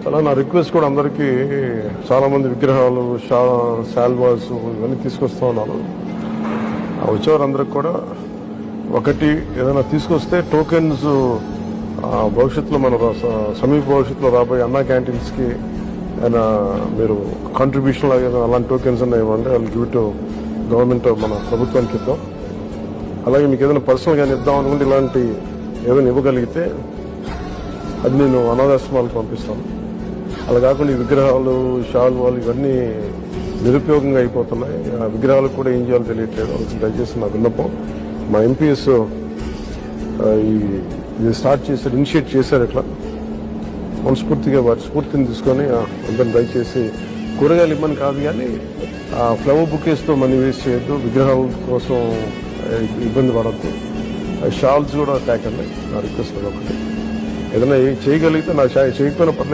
అలా నా రిక్వెస్ట్ కూడా అందరికీ, చాలామంది విగ్రహాలు, శాల్వాస్ ఇవన్నీ తీసుకొస్తా ఉన్నారు. వచ్చేవారందరికి కూడా ఒకటి ఏదైనా తీసుకొస్తే టోకెన్స్ భవిష్యత్తులో మన సమీప భవిష్యత్తులో రాబోయే అన్నా క్యాంటీన్స్కి ఏదైనా మీరు కాంట్రిబ్యూషన్ లాగా అలాంటి టోకెన్స్ అన్నా ఇవ్వండి. వాళ్ళు గివ్ టు గవర్నమెంట్, మన ప్రభుత్వానికి ఇద్దాం. అలాగే మీకు ఏదైనా పర్సనల్గా ఇద్దాం అనుకుంటే ఇలాంటి ఏదైనా ఇవ్వగలిగితే అది నేను అనాథాశ్రమాలకు పంపిస్తాను. అలా కాకుండా ఈ విగ్రహాలు, శాల్వాలు ఇవన్నీ నిరుపయోగంగా అయిపోతున్నాయి. ఆ విగ్రహాలకు కూడా ఏం చేయాలో తెలియట్లేదు. దయచేసి నా విన్నపం, మా ఎంపీఎస్ ఇది స్టార్ట్ చేశారు, ఇనిషియేట్ చేశారు. ఇట్లా మనస్ఫూర్తిగా వారి స్ఫూర్తిని తీసుకొని అందరిని దయచేసి కూరగాయలు ఇవ్వని కాదు కానీ ఫ్లవర్ బుకేస్తో మనీ వేస్ట్ చేయొద్దు, విగ్రహాల కోసం ఇబ్బంది పడద్దు. షాల్స్ కూడా ట్యాక్ అండి. నా రిక్వెస్ట్ ఒకటి, ఏదైనా చేయగలిగితే, నాకు చేయకపోయినా పర్లేదు.